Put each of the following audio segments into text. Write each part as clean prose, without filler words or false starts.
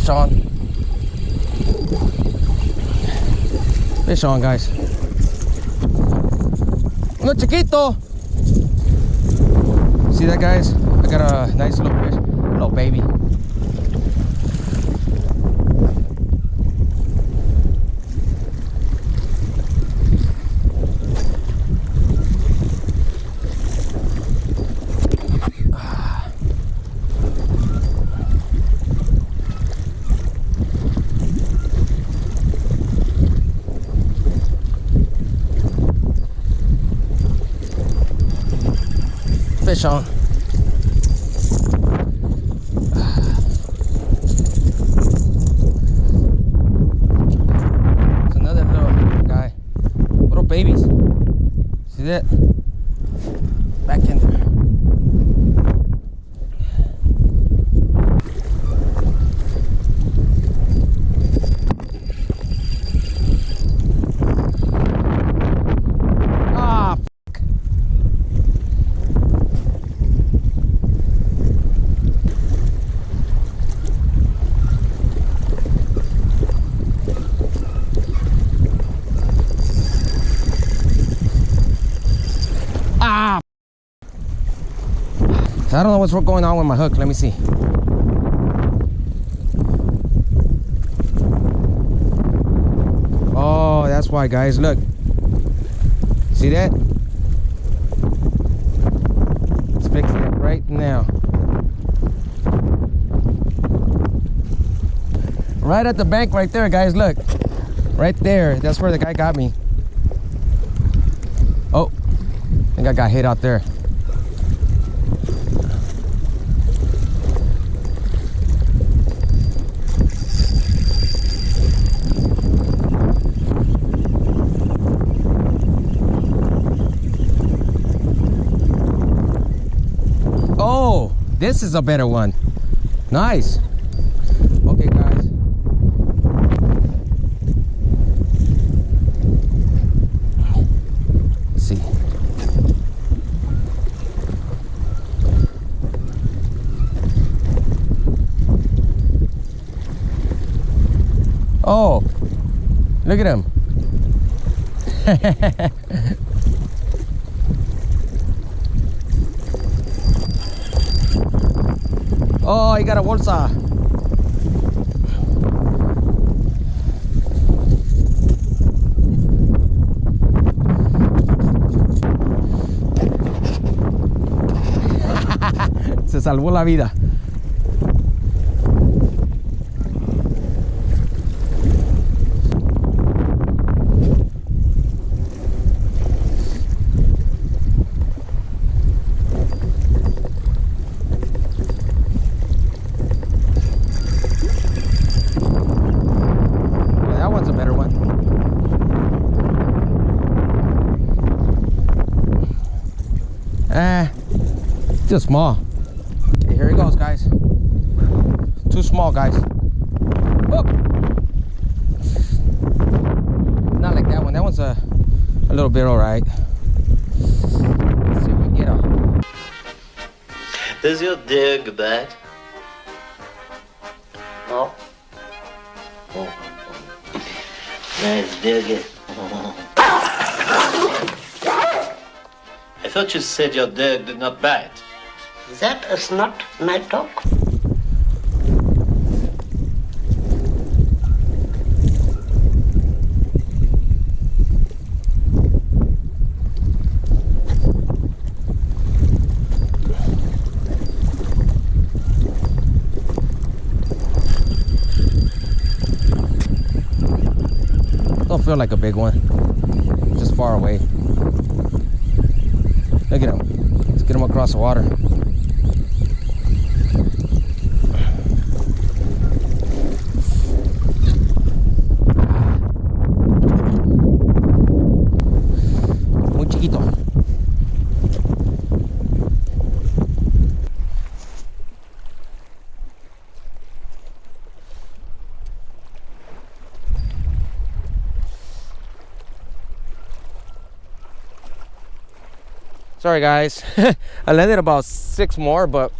Fish on. Fish on, guys. Uno chiquito. See that, guys? I got a nice little fish, little baby. Fish on. It's another little guy. Little babies. See that? Back in there. I don't know what's going on with my hook. Let me see. Oh, that's why, guys. Look. See that? Let's fix it right now. Right at the bank right there, guys. Look. Right there. That's where the guy got me. Oh. I think I got hit out there. Oh, this is a better one. Nice. Okay, guys. Let's see. Oh, look at him. Oh, he got a bolsa. Se salvó la vida. Too small. Okay, here he goes, guys. Too small, guys. Oh. Not like that one. That one's a little bit all right. Let's see if we can get him. Does your Jerkbait? Oh. Oh. Nice Jerkbait. I thought you said your dog did not bite. That is not my dog. Don't feel like a big one. Just far away. Look at him. Let's get him across the water. Muy chiquito. Sorry guys, I landed about 6 more, but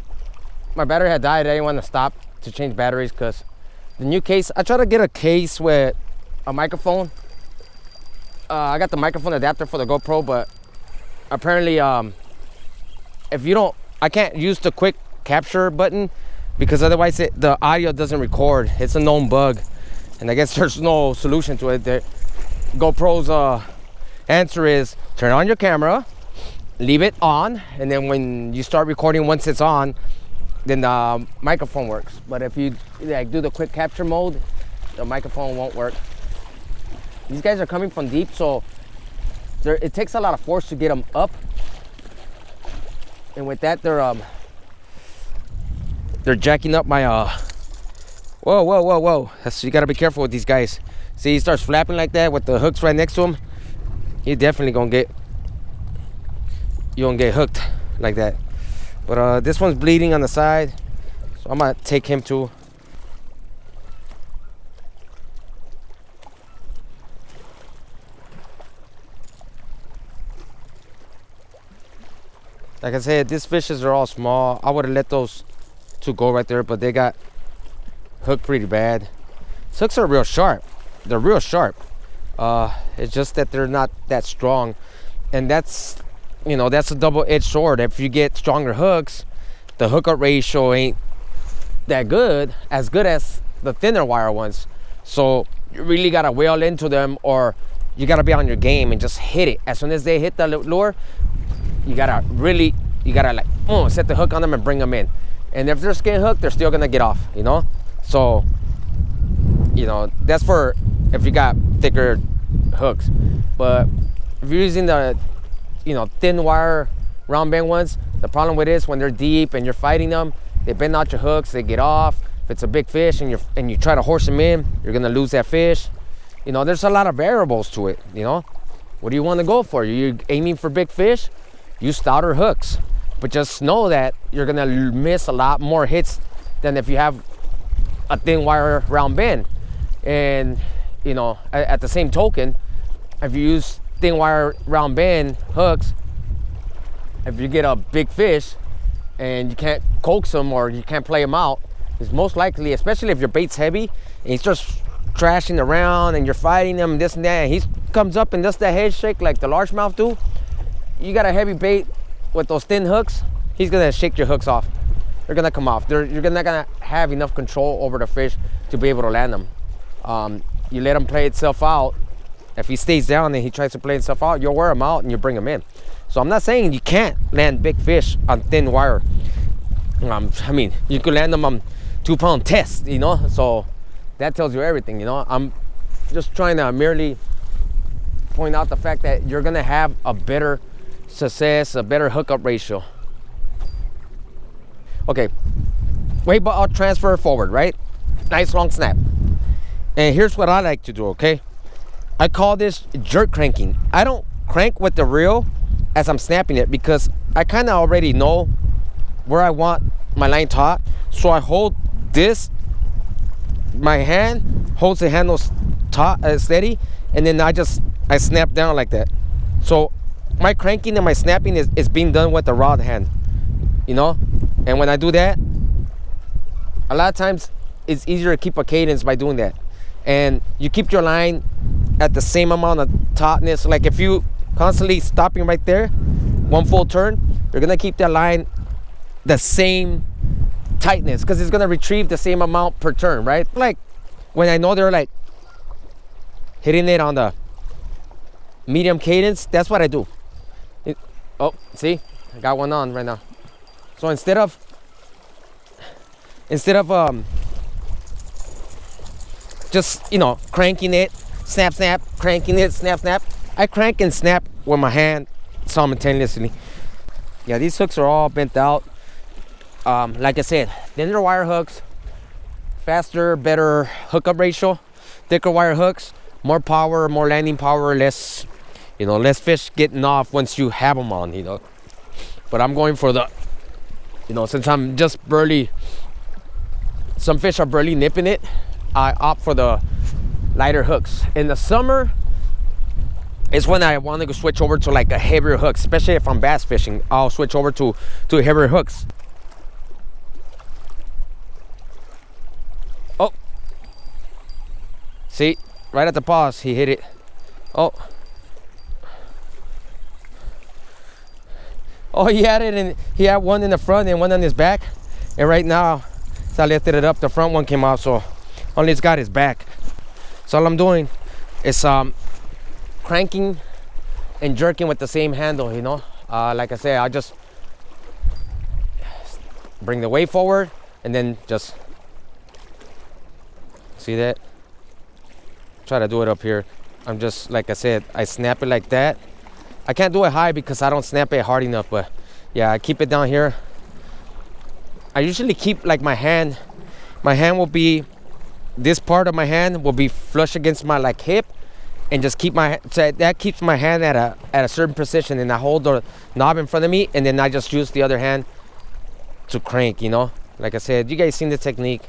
my battery had died. I didn't want to stop to change batteries because The new case, I try to get a case with a microphone. I got the microphone adapter for the GoPro, but apparently if you don't, I can't use the quick capture button because otherwise the audio doesn't record. It's a known bug, and I guess there's no solution to it. GoPro's answer is turn on your camera, leave it on, and then when you start recording, once it's on, then the microphone works. But if you like do the quick capture mode, the microphone won't work. These guys are coming from deep, so it takes a lot of force to get them up. And with that, they're jacking up my whoa. So you gotta be careful with these guys. See, he starts flapping like that with the hooks right next to him. You're definitely gonna get hooked like that. But this one's bleeding on the side, so I'm gonna take him too. Like I said, these fishes are all small. I would have let those two go right there, but they got hooked pretty bad. These hooks are real sharp. They're real sharp. It's just that they're not that strong, and that's, you know, that's a double-edged sword. If you get stronger hooks, the hookup ratio ain't that good as the thinner wire ones. So you really gotta whale into them, or you gotta be on your game and just hit it. As soon as they hit the lure, you gotta like set the hook on them and bring them in. And if they're skin hooked, they're still gonna get off, you know. So, you know, that's for if you got thicker hooks. But if you're using the, you know, thin wire round bend ones, the problem with this, when they're deep and you're fighting them, they bend out your hooks, they get off. If it's a big fish and you try to horse them in, you're gonna lose that fish. You know, there's a lot of variables to it, you know. What do you want to go for? You're aiming for big fish, use stouter hooks. But just know that you're gonna miss a lot more hits than if you have a thin wire round bend. And, you know, at the same token, if you use thin wire round bend hooks, if you get a big fish and you can't coax them or you can't play them out, it's most likely, especially if your bait's heavy and he starts trashing around and you're fighting him, this and that, and he comes up and does that head shake like the largemouth do, you got a heavy bait with those thin hooks, he's gonna shake your hooks off. They're gonna come off. You're not gonna have enough control over the fish to be able to land them. You let him play itself out. If he stays down and he tries to play himself out, you'll wear him out and you bring him in. So I'm not saying you can't land big fish on thin wire. I mean, you could land them on 2-pound test, you know. So that tells you everything, you know. I'm just trying to merely point out the fact that you're gonna have a better success, a better hookup ratio. Okay, weight ball transfer forward, right? Nice long snap. And here's what I like to do, okay? I call this jerk cranking. I don't crank with the reel as I'm snapping it because I kind of already know where I want my line taut. So I hold this, my hand holds the handle taut, steady, and then I snap down like that. So my cranking and my snapping is being done with the rod hand, you know. And when I do that, a lot of times it's easier to keep a cadence by doing that. And you keep your line at the same amount of tautness. Like if you constantly stopping right there, one full turn, you're gonna keep that line the same tightness because it's gonna retrieve the same amount per turn, right? Like when I know they're like hitting it on the medium cadence, that's what I do. Oh, see, I got one on right now. So instead of just, you know, cranking it, snap, snap, cranking it, snap, snap, I crank and snap with my hand simultaneously. Yeah, these hooks are all bent out. Like I said, thinner wire hooks, faster, better hookup ratio. Thicker wire hooks, more power, more landing power, less, you know, less fish getting off once you have them on, you know. But I'm going for the, you know, since I'm just barely, some fish are barely nipping it, I opt for the lighter hooks. In the summer is when I want to switch over to like a heavier hook, especially if I'm bass fishing. I'll switch over to heavier hooks. Oh, See, right at the pause, he hit it. Oh. Oh, he had it, and he had one in the front and one on his back. And right now, so I lifted it up, the front one came out, so only it's got his back. So all I'm doing is cranking and jerking with the same handle, you know. Like I said, I just bring the weight forward and then just, see that? Try to do it up here. I'm just, like I said, I snap it like that. I can't do it high because I don't snap it hard enough, but yeah, I keep it down here. I usually keep like my hand will be, this part of my hand will be flush against my like hip, and just keep my, so that keeps my hand at a certain position, and I hold the knob in front of me, and then I just use the other hand to crank, you know. Like I said, you guys seen the technique,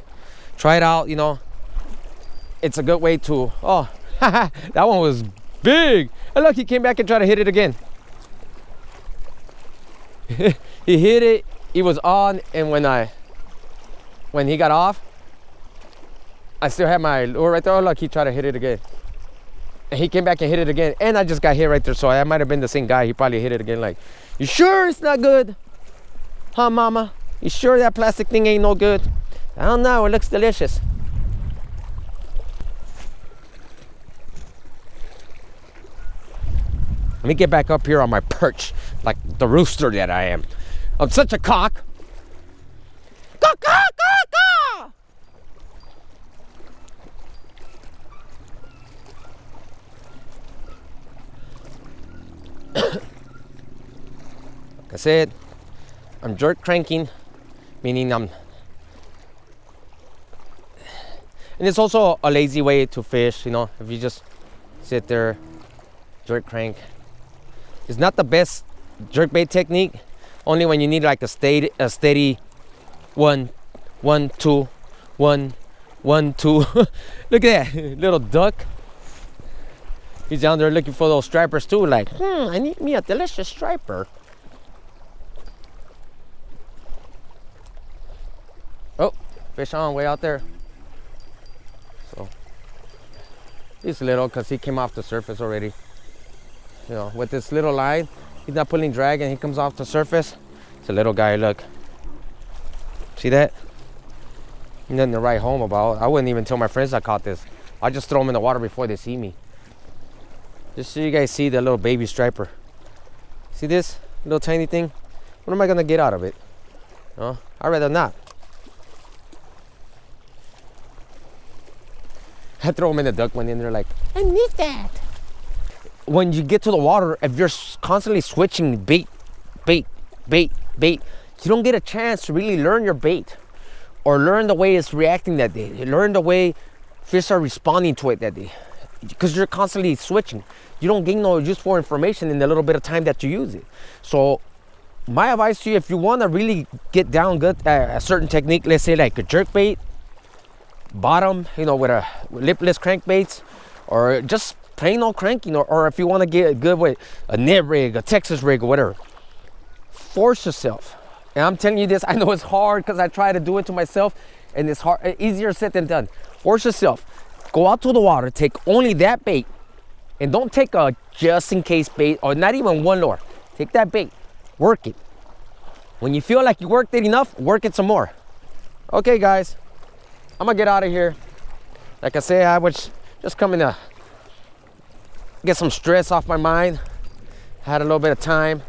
try it out, you know. It's a good way to, oh, that one was big. And look, he came back and tried to hit it again. He hit it, he was on, and when he got off, I still had my lure right there. Oh, look, he tried to hit it again. And he came back and hit it again, and I just got hit right there, so that might have been the same guy. He probably hit it again like, you sure it's not good? Huh, mama? You sure that plastic thing ain't no good? I don't know, it looks delicious. Let me get back up here on my perch, like the rooster that I am. I'm such a cock. Caw, caw, caw, caw. Like I said, I'm jerk cranking, meaning and it's also a lazy way to fish, you know, if you just sit there, jerk crank. It's not the best jerkbait technique, only when you need like a steady 1, 1, 2, 1, 1, 2. Look at that little duck. He's down there looking for those stripers too, like, I need me a delicious striper. Oh, fish on way out there. So he's little because he came off the surface already. You know, with this little line, he's not pulling drag and he comes off the surface. It's a little guy, look. See that? Nothing to write home about. I wouldn't even tell my friends I caught this. I just throw them in the water before they see me. Just so you guys see the little baby striper. See this little tiny thing? What am I gonna get out of it? No, I'd rather not. I throw them in the duck one and they're like, I need that. When you get to the water, if you're constantly switching bait, you don't get a chance to really learn your bait or learn the way it's reacting that day. Learn the way fish are responding to it that day, because you're constantly switching. You don't gain no useful information in the little bit of time that you use it. So my advice to you, if you want to really get down good at a certain technique, let's say like a jerkbait, bottom, you know, with a lipless crankbaits, or just plain old cranking, or if you want to get good with a nib rig, a Texas rig, or whatever, force yourself. And I'm telling you this, I know it's hard because I try to do it to myself, and it's hard, easier said than done. Force yourself. Go out to the water, take only that bait, and don't take a just in case bait, or not even one lure. Take that bait, work it. When you feel like you worked it enough, work it some more. Okay, guys, I'm gonna get out of here. Like I said, I was just coming to get some stress off my mind. I had a little bit of time,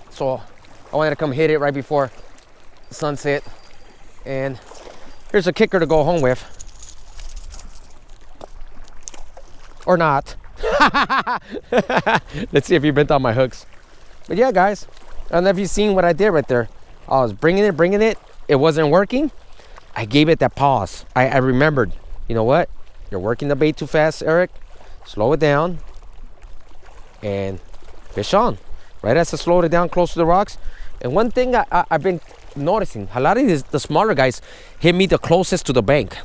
so I wanted to come hit it right before sunset. And here's a kicker to go home with, or not. Let's see if you bent on my hooks. But yeah, guys, I don't know if you've seen what I did right there. I was bringing it, it wasn't working. I gave it that pause. I remembered, you know what, you're working the bait too fast, Eric. Slow it down and fish on. Right as I slowed it down close to the rocks. And one thing I've been noticing, a lot of the smaller guys hit me the closest to the bank,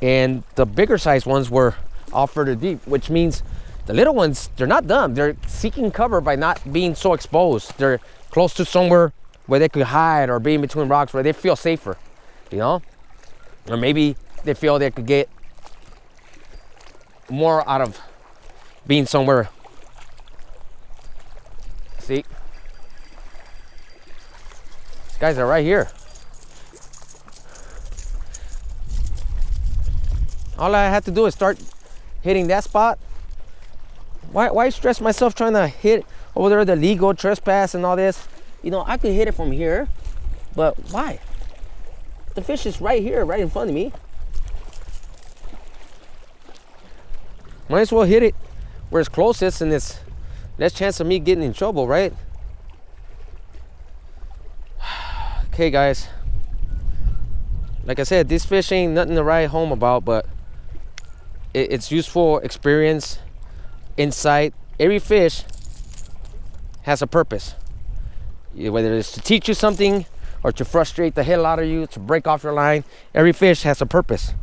and the bigger size ones were off further deep, which means the little ones, they're not dumb. They're seeking cover by not being so exposed. They're close to somewhere where they could hide, or be in between rocks where they feel safer, you know? Or maybe they feel they could get more out of being somewhere. See? These guys are right here. All I had to do is start hitting that spot. Why stress myself trying to hit over there the legal trespass and all this? You know, I could hit it from here, but why? The fish is right here, right in front of me. Might as well hit it where it's closest and it's less chance of me getting in trouble, right? Okay, guys. Like I said, this fish ain't nothing to write home about, but it's useful experience, insight. Every fish has a purpose. Whether it's to teach you something or to frustrate the hell out of you, to break off your line, every fish has a purpose.